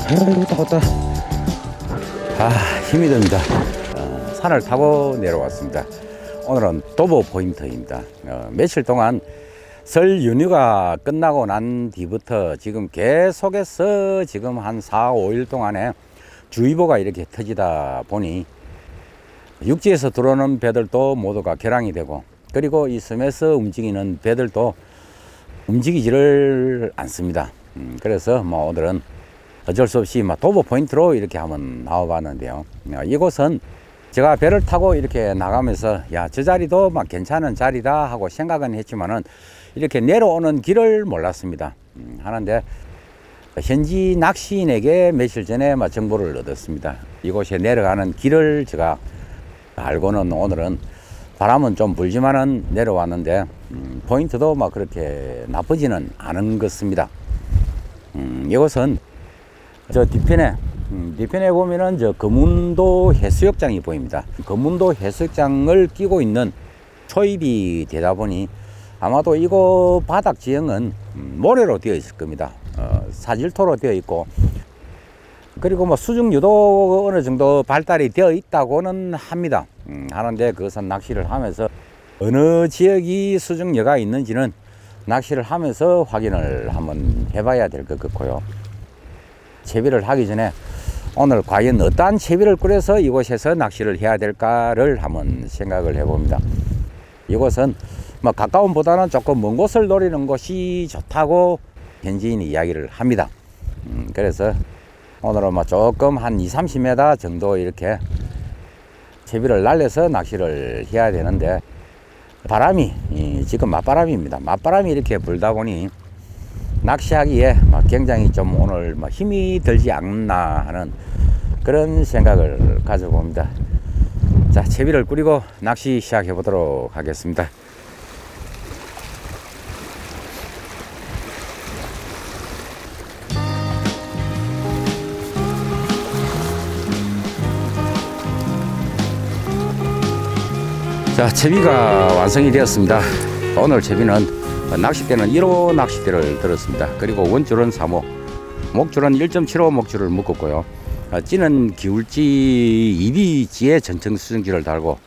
왔다. 아, 힘이 듭니다. 산을 타고 내려왔습니다. 오늘은 도보 포인트입니다. 며칠 동안 설 연휴가 끝나고 난 뒤부터 지금 계속해서 지금 한 4, 5일 동안에 주의보가 이렇게 터지다 보니 육지에서 들어오는 배들도 모두가 결항이 되고, 그리고 이 섬에서 움직이는 배들도 움직이지를 않습니다. 그래서 오늘은 어쩔 수 없이 도보 포인트로 이렇게 한번 나와봤는데요. 이곳은 제가 배를 타고 이렇게 나가면서 저 자리도 괜찮은 자리다 하고 생각은 했지만은 이렇게 내려오는 길을 몰랐습니다. 하는데 현지 낚시인에게 며칠 전에 정보를 얻었습니다. 이곳에 내려가는 길을 제가 알고는 오늘은 바람은 좀 불지만은 내려왔는데 포인트도 그렇게 나쁘지는 않은 것 같습니다. 이곳은 저 뒤편에 보면은 저 거문도 해수욕장이 보입니다. 거문도 해수욕장을 끼고 있는 초입이 되다 보니 아마도 이곳 바닥 지형은 모래로 되어 있을 겁니다. 사질토로 되어 있고, 그리고 수중유도 어느 정도 발달이 되어 있다고는 합니다. 하는데 그것은 낚시를 하면서 어느 지역이 수중여가 있는지는 낚시를 하면서 확인을 한번 해봐야 될 것 같고요. 채비를 하기 전에 오늘 과연 어떠한 채비를 꾸려서 이곳에서 낚시를 해야 될까를 한번 생각을 해봅니다. 이곳은 가까움보다는 조금 먼 곳을 노리는 것이 좋다고 현지인이 이야기를 합니다. 그래서 오늘은 조금 한 20-30m 정도 이렇게 채비를 날려서 낚시를 해야 되는데, 바람이 지금 맞바람입니다. 맞바람이 이렇게 불다 보니 낚시하기에 굉장히 좀 오늘 힘이 들지 않나 하는 그런 생각을 가져봅니다. 자, 채비를 꾸리고 낚시 시작해 보도록 하겠습니다. 자, 채비가 완성이 되었습니다. 오늘 채비는 낚싯대는 1호 낚싯대를 들었습니다. 그리고 원줄은 3호, 목줄은 1.75 목줄을 묶었고요. 찌는 기울지 2B지에 전청 수증기를 달고,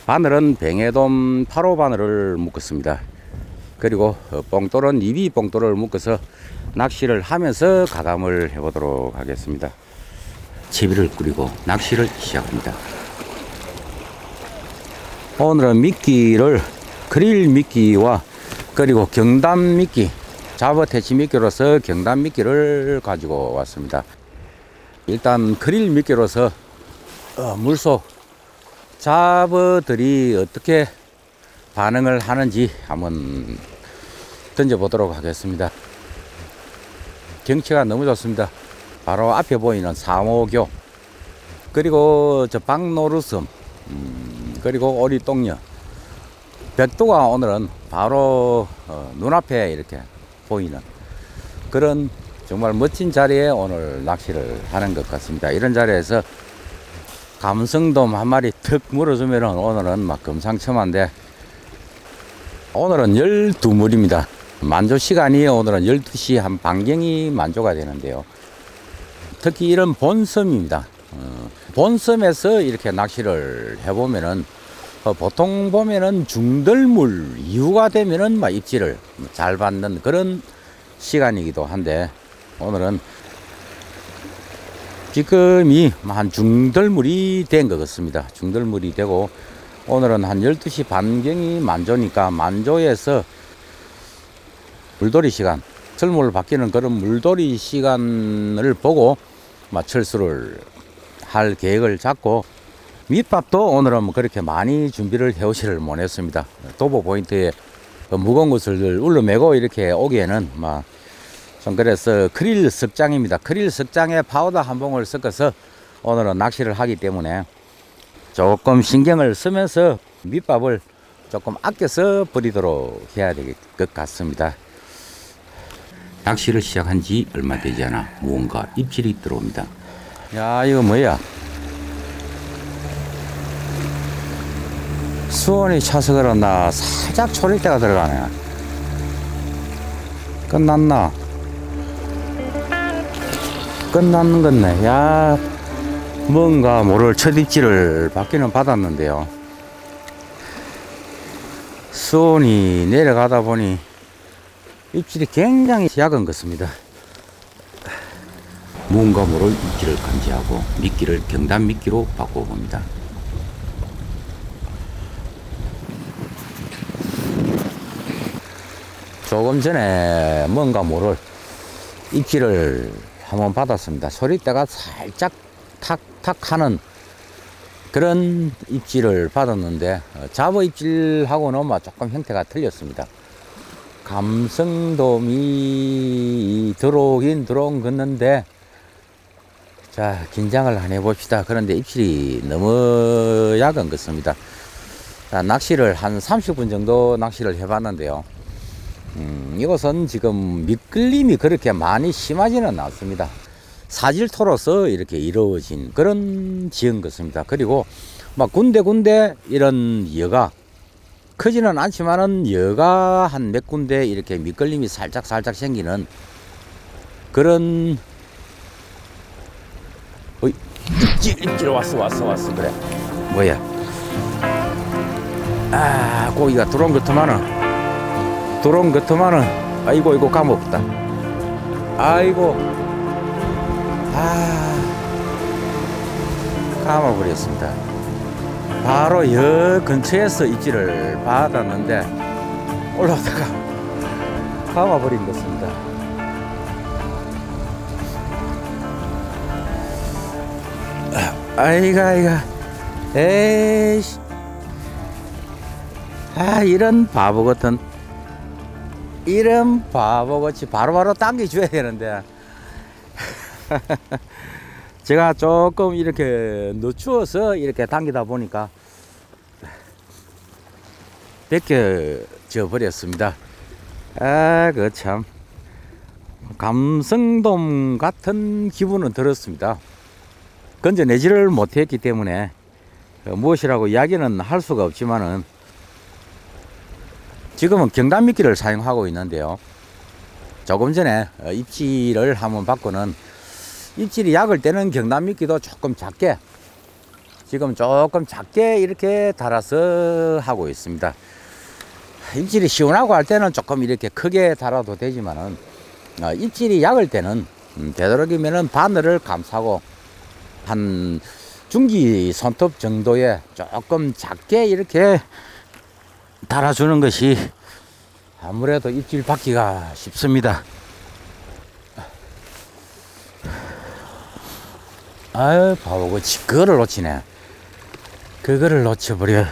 바늘은 뱅에돔 8호 바늘을 묶었습니다. 그리고 뽕돌은 2B 뽕돌을 묶어서 낚시를 하면서 가감을 해보도록 하겠습니다. 채비를 꾸리고 낚시를 시작합니다. 오늘은 미끼를 크릴 미끼와 그리고 경담 미끼, 잡어 퇴치 미끼로서 경담 미끼를 가지고 왔습니다. 일단 크릴 미끼로서 물속 잡어들이 어떻게 반응을 하는지 한번 던져 보도록 하겠습니다. 경치가 너무 좋습니다. 바로 앞에 보이는 상호교, 그리고 저 박노루섬, 그리고 오리똥녀, 백도가 오늘은 바로 눈앞에 이렇게 보이는 그런 정말 멋진 자리에 오늘 낚시를 하는 것 같습니다. 이런 자리에서 감성돔 한 마리 턱 물어주면 오늘은 금상첨화인데, 오늘은 12물입니다. 만조 시간이 오늘은 12시 한 반경이 만조가 되는데요. 특히 이런 본섬입니다. 본섬에서 이렇게 낚시를 해보면은 보통 보면은 중들물 이후가 되면은 입질을 잘 받는 그런 시간이기도 한데, 오늘은 지금이 한 중들물이 된 것 같습니다. 중들물이 되고, 오늘은 한 12시 반경이 만조니까 만조에서 물돌이 시간, 철물 바뀌는 그런 물돌이 시간을 보고 철수를 할 계획을 잡고, 밑밥도 오늘은 그렇게 많이 준비를 해오지를 못했습니다. 도보 포인트에 무거운 것을 울러매고 이렇게 오기에는 좀 그래서 크릴 석장입니다. 크릴 석장에 파우더 한 봉을 섞어서 오늘은 낚시를 하기 때문에 조금 신경을 쓰면서 밑밥을 조금 아껴서 버리도록 해야 될 것 같습니다. 낚시를 시작한 지 얼마 되지 않아 무언가 입질이 들어옵니다. 야, 이거 뭐야? 수온이 차서 그런다 살짝 초리대가 들어가네. 끝났나? 끝났는 건네. 야, 뭔가 모를 첫 입질을 받기는 받았는데요. 수온이 내려가다 보니 입질이 굉장히 약은 것입니다. 뭔가 모를 입질을 감지하고 미끼를 경단 미끼로 바꿔봅니다. 조금 전에 뭔가 모를 입질을 한번 받았습니다. 소리대가 살짝 탁탁 하는 그런 입질을 받았는데 잡어 입질하고는 조금 형태가 틀렸습니다. 감성돔이 들어오긴 들어온 건데, 자, 긴장을 안 해봅시다. 그런데 입질이 너무 약은 것입니다. 자, 낚시를 한 30분 정도 낚시를 해봤는데요. 이곳은 지금 미끌림이 그렇게 많이 심하지는 않습니다. 사질토로서 이렇게 이루어진 그런 지은 것입니다. 그리고 막 군데군데 이런 여가 크지는 않지만은 여가 한 몇 군데 이렇게 미끌림이 살짝 생기는 그런 입질 왔어 그래. 뭐야? 아, 고기가 들어온 것만은 아이고 이거 까먹었다. 아이고, 감아버렸습니다. 바로 여 근처에서 입질을 받았는데 올라오다가 감아버린 것입니다. 아이가 에이씨, 이런 바보같이 바로바로 당겨줘야 되는데 제가 조금 이렇게 늦추어서 이렇게 당기다 보니까 벗겨져 버렸습니다. 그 참 감성돔 같은 기분은 들었습니다. 건져내지를 못했기 때문에 무엇이라고 이야기는 할 수가 없지만은 지금은 경단미끼를 사용하고 있는데요. 조금 전에 입질을 한번 받고는 입질이 약을 때는 경단미끼도 조금 작게 이렇게 달아서 하고 있습니다. 입질이 시원하고 할 때는 조금 이렇게 크게 달아도 되지만은 입질이 약을 때는 되도록이면은 바늘을 감싸고 한 중기 손톱 정도에 조금 작게 이렇게 달아주는 것이 아무래도 입질 받기가 쉽습니다. 아유, 바보같이 그거를 놓치네. 그거를 놓쳐버린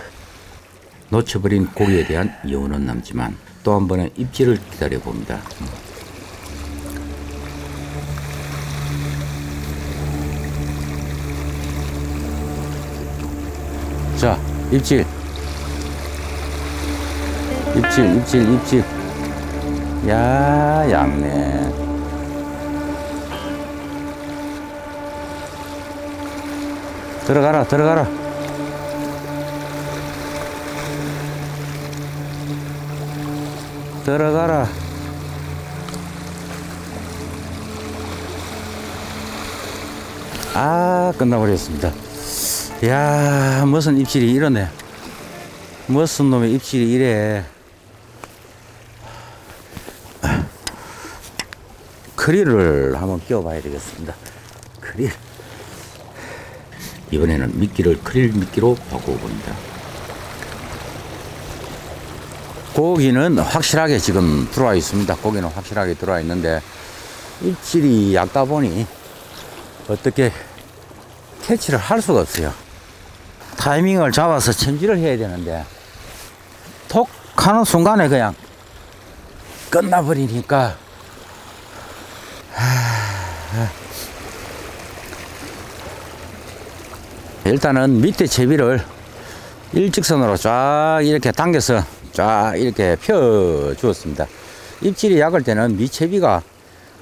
고기에 대한 여운은 남지만 또 한 번의 입질을 기다려 봅니다. 자, 입질. 야, 얇네. 들어가라. 끝나버렸습니다. 야, 무슨 입질이 이러네. 무슨 놈의 입질이 이래. 크릴을 한번 끼워봐야 되겠습니다. 크릴. 이번에는 미끼를 크릴 미끼로 바꿔봅니다. 고기는 확실하게 지금 들어와 있습니다. 고기는 확실하게 들어와 있는데 입질이 얕다 보니 어떻게 캐치를 할 수가 없어요. 타이밍을 잡아서 챔질을 해야 되는데 톡 하는 순간에 그냥 끝나버리니까 일단은 밑에 채비를 일직선으로 쫙 이렇게 당겨서 쫙 이렇게 펴 주었습니다. 입질이 약을 때는 밑채비가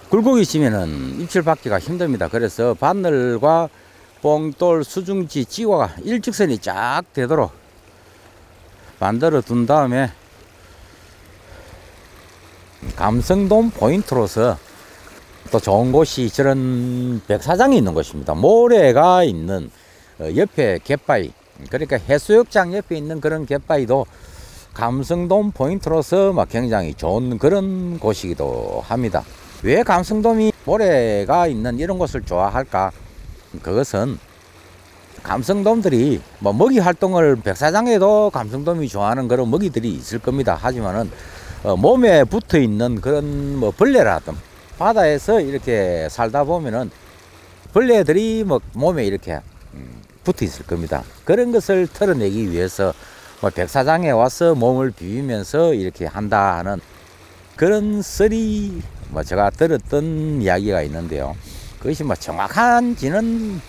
굴곡이 있으면은 입질 받기가 힘듭니다. 그래서 바늘과 봉돌, 수중지, 찌와가 일직선이 쫙 되도록 만들어 둔 다음에 감성돔 포인트로서 또 좋은 곳이 저런 백사장이 있는 곳입니다. 모래가 있는 옆에 갯바위, 그러니까 해수욕장 옆에 있는 그런 갯바위도 감성돔 포인트로서 막 굉장히 좋은 그런 곳이기도 합니다. 왜 감성돔이 모래가 있는 이런 곳을 좋아할까? 그것은 감성돔들이 뭐 먹이 활동을 백사장에도 감성돔이 좋아하는 그런 먹이들이 있을 겁니다. 하지만은 몸에 붙어 있는 그런 뭐 벌레라든 바다에서 이렇게 살다 보면은 벌레들이 뭐 몸에 이렇게 붙어 있을 겁니다. 그런 것을 털어내기 위해서 뭐 백사장에 와서 몸을 비비면서 이렇게 한다 하는 그런 썰이 뭐 제가 들었던 이야기가 있는데요. 그것이 뭐 정확한지는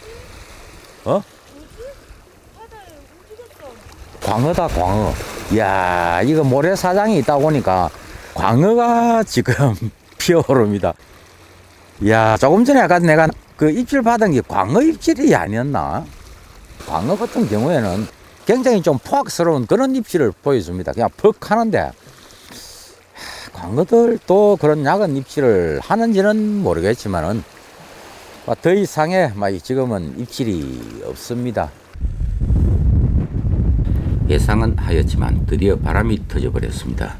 광어다, 광어. 이야, 이거 모래사장이 있다 보니까 광어가 지금 피어오릅니다. 이야, 조금 전에 아까 내가 그 입질 받은 게 광어 입질이 아니었나? 광어 같은 경우에는 굉장히 좀 포악스러운 그런 입질을 보여줍니다. 그냥 퍽 하는데, 광어들도 그런 약은 입질을 하는지는 모르겠지만은, 더 이상의 지금은 입질이 없습니다. 예상은 하였지만 드디어 바람이 터져버렸습니다.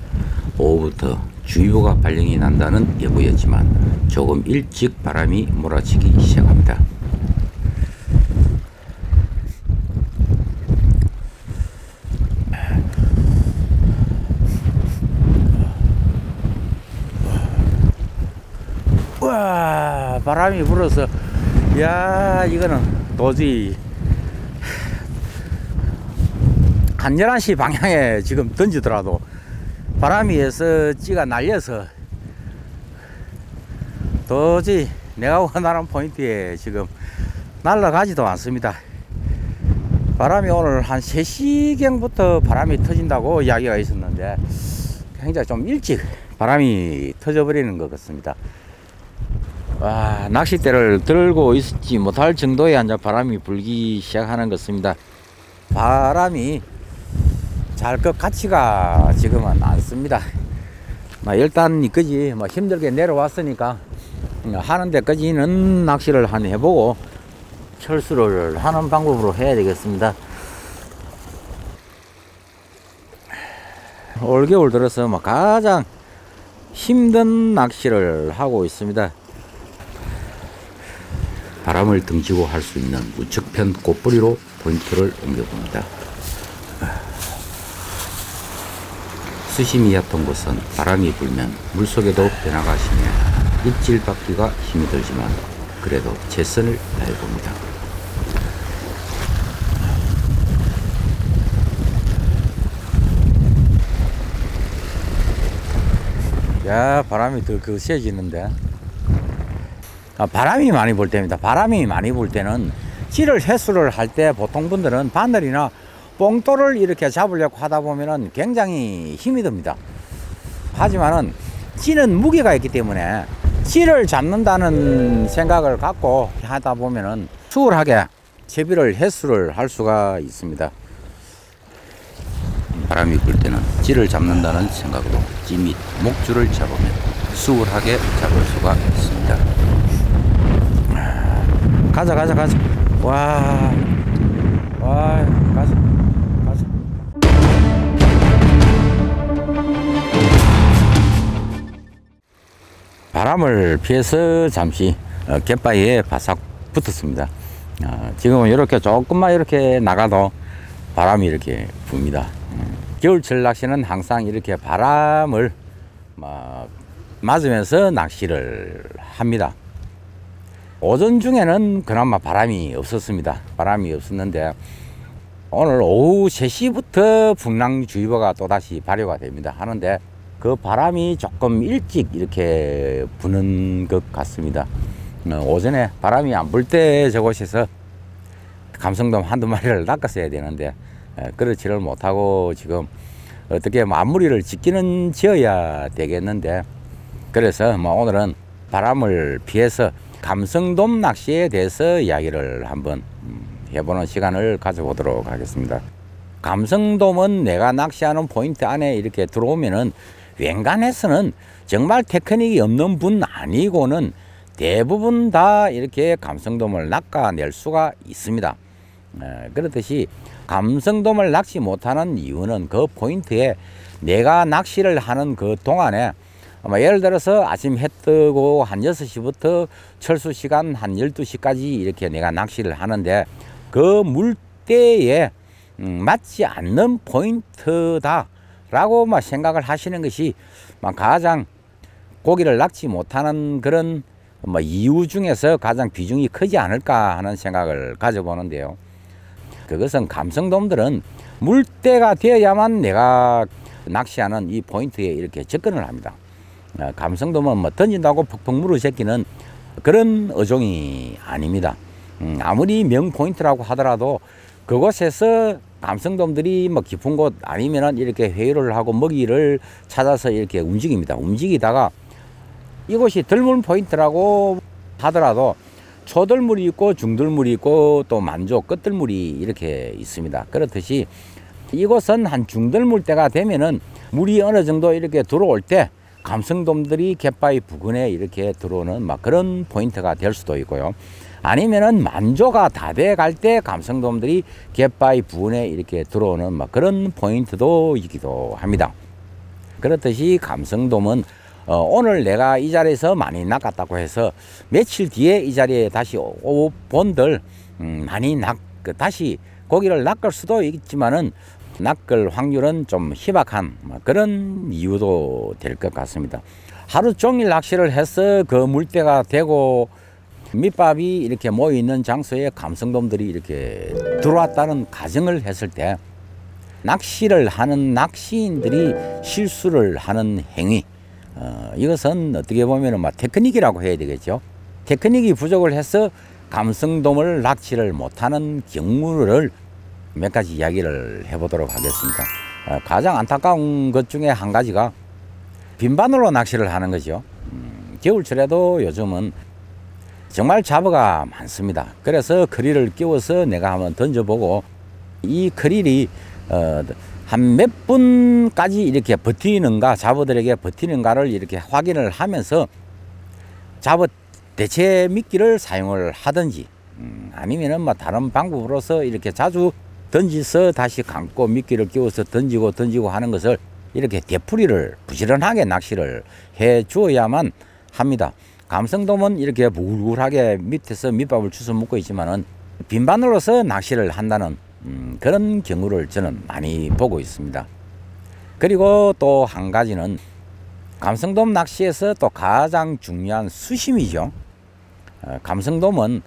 오후부터 주의보가 발령이 난다는 예보였지만 조금 일찍 바람이 몰아치기 시작합니다. 와, 바람이 불어서, 야, 이거는 도저히 한 11시 방향에 지금 던지더라도 바람이 해서 찌가 날려서 도저히 내가 원하는 포인트에 지금 날아가지도 않습니다. 바람이 오늘 한 3시경부터 바람이 터진다고 이야기가 있었는데 굉장히 좀 일찍 바람이 터져버리는 것 같습니다. 와, 낚싯대를 들고 있지 못할 정도의 바람이 불기 시작하는 것 같습니다. 바람이 잘 것 같지가 지금은 않습니다. 일단 이까지 힘들게 내려왔으니까 하는 데까지는 낚시를 해보고 철수를 하는 방법으로 해야 되겠습니다. 올겨울 들어서 가장 힘든 낚시를 하고 있습니다. 바람을 등지고 할 수 있는 우측편 꽃뿌리로 포인트를 옮겨봅니다. 수심이 얕은 곳은 바람이 불면 물속에도 변화가 심해 입질 받기가 힘이 들지만 그래도 최선을 다해봅니다. 야, 바람이 더 거세지는데. 바람이 많이 불 때입니다. 바람이 많이 불 때는 찌를 회수를 할 때 보통 분들은 바늘이나 뽕돌을 이렇게 잡으려고 하다 보면은 굉장히 힘이 듭니다. 하지만은 찌는 무게가 있기 때문에 찌를 잡는다는 생각을 갖고 하다 보면은 수월하게 채비를 회수를 할 수가 있습니다. 바람이 불 때는 찌를 잡는다는 생각으로 찌 및 목줄을 잡으면 수월하게 잡을 수가 있습니다. 가자. 와, 가자. 바람을 피해서 잠시 갯바위에 바싹 붙었습니다. 지금은 이렇게 조금만 이렇게 나가도 바람이 이렇게 붑니다. 겨울철 낚시는 항상 이렇게 바람을 맞으면서 낚시를 합니다. 오전 중에는 그나마 바람이 없었습니다. 바람이 없었는데 오늘 오후 3시부터 풍랑주의보가 또다시 발효가 됩니다. 하는데 그 바람이 조금 일찍 이렇게 부는 것 같습니다. 오전에 바람이 안 불 때 저곳에서 감성돔 한두 마리를 낚았어야 되는데 그렇지를 못하고 지금 어떻게 마무리를 짓기는 지어야 되겠는데, 그래서 오늘은 바람을 피해서 감성돔 낚시에 대해서 이야기를 한번 해보는 시간을 가져보도록 하겠습니다. 감성돔은 내가 낚시하는 포인트 안에 이렇게 들어오면은 웬간해서는 정말 테크닉이 없는 분 아니고는 대부분 다 이렇게 감성돔을 낚아낼 수가 있습니다. 그렇듯이 감성돔을 낚시 못하는 이유는 그 포인트에 내가 낚시를 하는 그 동안에 예를 들어서 아침 해 뜨고 한 6시부터 철수 시간 한 12시까지 이렇게 내가 낚시를 하는데 그 물때에 맞지 않는 포인트다 라고 생각을 하시는 것이 가장 고기를 낚지 못하는 그런 이유 중에서 가장 비중이 크지 않을까 하는 생각을 가져보는데요. 그것은 감성돔들은 물때가 되어야만 내가 낚시하는 이 포인트에 이렇게 접근을 합니다. 감성돔은 던진다고 퍽퍽 물을 제끼는 그런 어종이 아닙니다. 아무리 명 포인트라고 하더라도 그곳에서 감성돔들이 깊은 곳 아니면은 이렇게 회유를 하고 먹이를 찾아서 이렇게 움직입니다. 움직이다가 이곳이 덜물 포인트라고 하더라도 초들물이 있고 중들물이 있고 또 만조 끝들물이 이렇게 있습니다. 그렇듯이 이곳은 한 중들물 때가 되면은 물이 어느 정도 이렇게 들어올 때 감성돔들이 갯바위 부근에 이렇게 들어오는 그런 포인트가 될 수도 있고요. 아니면은 만조가 다 돼 갈 때 감성돔들이 갯바위 부근에 이렇게 들어오는 그런 포인트도 있기도 합니다. 그렇듯이 감성돔은 오늘 내가 이 자리에서 많이 낚았다고 해서 며칠 뒤에 이 자리에 다시 본들 많이 다시 고기를 낚을 수도 있지만은 낚을 확률은 좀 희박한 그런 이유도 될 것 같습니다. 하루 종일 낚시를 해서 그 물때가 되고 밑밥이 이렇게 모여있는 장소에 감성돔들이 이렇게 들어왔다는 가정을 했을 때 낚시를 하는 낚시인들이 실수를 하는 행위, 이것은 어떻게 보면 테크닉이라고 해야 되겠죠. 테크닉이 부족을 해서 감성돔을 낚시를 못하는 경우를 몇 가지 이야기를 해보도록 하겠습니다. 가장 안타까운 것 중에 한 가지가 빈바늘로 낚시를 하는 거죠. 겨울철에도 요즘은 정말 잡어가 많습니다. 그래서 크릴을 끼워서 내가 한번 던져보고 이 크릴이 한 몇 분까지 이렇게 버티는가, 잡어들에게 버티는가를 이렇게 확인을 하면서 잡어 대체 미끼를 사용을 하든지 아니면은 다른 방법으로서 이렇게 자주 던지서 다시 감고 미끼를 끼워서 던지고 하는 것을 이렇게 되풀이를 부지런하게 낚시를 해 주어야만 합니다. 감성돔은 이렇게 부글부글하게 밑에서 밑밥을 주워 먹고 있지만은 빈바늘로서 낚시를 한다는 그런 경우를 저는 많이 보고 있습니다. 그리고 또 한 가지는 감성돔 낚시에서 또 가장 중요한 수심이죠. 감성돔은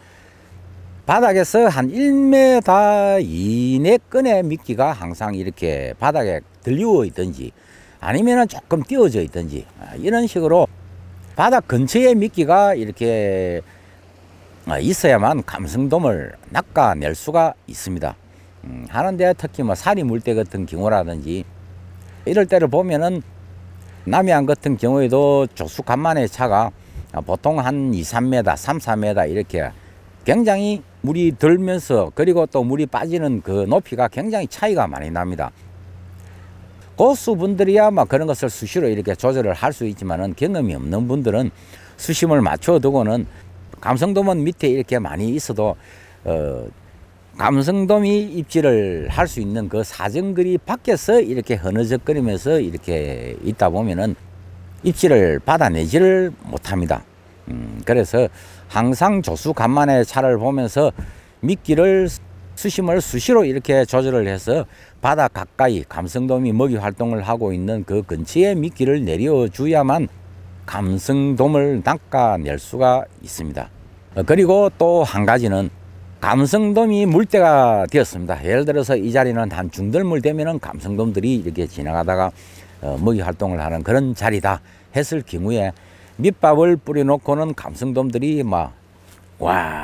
바닥에서 한 1m 이내끈의 미끼가 항상 이렇게 바닥에 들리워 있든지 아니면 조금 띄워져 있든지 이런 식으로 바닥 근처에 미끼가 이렇게 있어야만 감성돔을 낚아낼 수가 있습니다. 하는데 특히 사리 물때 같은 경우라든지 이럴 때를 보면은 남해안 같은 경우에도 조수 간만의 차가 보통 한 2, 3m, 3, 4m 이렇게 굉장히 물이 들면서 그리고 또 물이 빠지는 그 높이가 굉장히 차이가 많이 납니다. 고수분들이야 그런 것을 수시로 이렇게 조절을 할 수 있지만은 경험이 없는 분들은 수심을 맞춰 두고는 감성돔은 밑에 이렇게 많이 있어도 감성돔이 입질을 할 수 있는 그 사정거리 밖에서 이렇게 흐느적거리면서 이렇게 있다 보면은 입질을 받아내지를 못합니다. 그래서 항상 조수 간만의 차를 보면서 미끼를 수심을 수시로 이렇게 조절을 해서 바다 가까이 감성돔이 먹이 활동을 하고 있는 그 근처에 미끼를 내려줘야만 감성돔을 낚아낼 수가 있습니다. 그리고 또 한 가지는 감성돔이 물때가 되었습니다. 예를 들어서 이 자리는 한 중들물 되면은 감성돔들이 이렇게 지나가다가 먹이 활동을 하는 그런 자리다 했을 경우에 밑밥을 뿌려놓고는 감성돔들이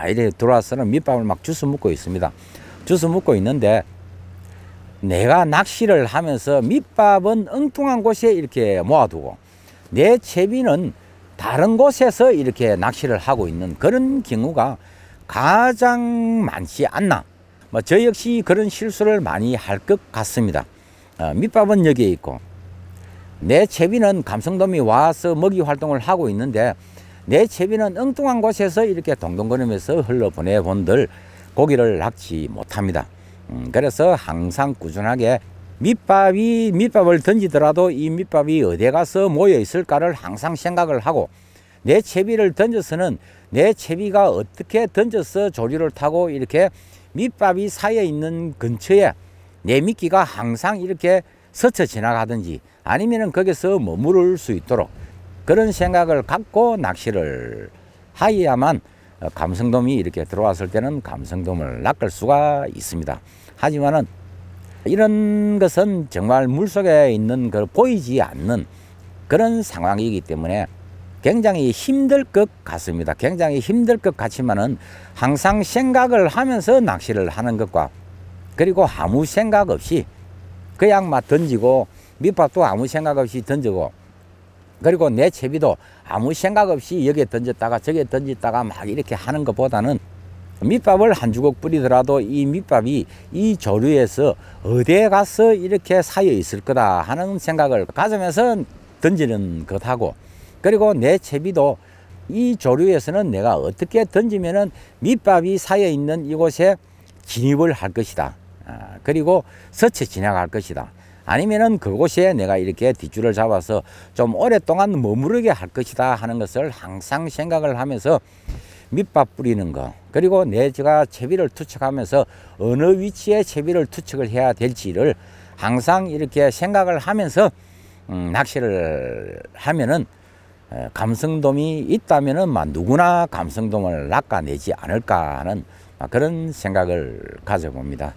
이래 들어와서는 밑밥을 주워 먹고 있습니다. 주워 먹고 있는데 내가 낚시를 하면서 밑밥은 엉뚱한 곳에 이렇게 모아두고 내 채비는 다른 곳에서 이렇게 낚시를 하고 있는 그런 경우가 가장 많지 않나. 저 역시 그런 실수를 많이 할 것 같습니다. 밑밥은 여기에 있고 내 채비는 감성돔이 와서 먹이 활동을 하고 있는데 내 채비는 엉뚱한 곳에서 이렇게 동동거리면서 흘러보내본들 고기를 낚지 못합니다. 그래서 항상 꾸준하게 밑밥을 던지더라도 이 밑밥이 어디에 가서 모여 있을까를 항상 생각을 하고, 내 채비를 던져서는 내 채비가 어떻게 던져서 조류를 타고 이렇게 밑밥이 쌓여 있는 근처에 내 미끼가 항상 이렇게 스쳐 지나가든지 아니면은 거기서 머무를 수 있도록 그런 생각을 갖고 낚시를 하여야만 감성돔이 이렇게 들어왔을 때는 감성돔을 낚을 수가 있습니다. 하지만은 이런 것은 정말 물속에 있는 걸 보이지 않는 그런 상황이기 때문에 굉장히 힘들 것 같습니다. 굉장히 힘들 것 같지만은 항상 생각을 하면서 낚시를 하는 것과, 그리고 아무 생각 없이 그냥 막 던지고 밑밥도 아무 생각 없이 던지고, 그리고 내 채비도 아무 생각 없이 여기에 던졌다가 저기에 던졌다가 막 이렇게 하는 것보다는 밑밥을 한 주걱 뿌리더라도 이 밑밥이 이 조류에서 어디에 가서 이렇게 쌓여 있을 거다 하는 생각을 가지면서 던지는 것하고, 그리고 내 채비도 이 조류에서는 내가 어떻게 던지면은 밑밥이 쌓여 있는 이곳에 진입을 할 것이다. 그리고 스쳐 지나갈 것이다. 아니면은 그곳에 내가 이렇게 뒷줄을 잡아서 좀 오랫동안 머무르게 할 것이다 하는 것을 항상 생각을 하면서 밑밥 뿌리는 거, 그리고 내가 채비를 투척하면서 어느 위치에 채비를 투척을 해야 될지를 항상 이렇게 생각을 하면서 낚시를 하면은 감성돔이 있다면은 누구나 감성돔을 낚아내지 않을까 하는 그런 생각을 가져봅니다.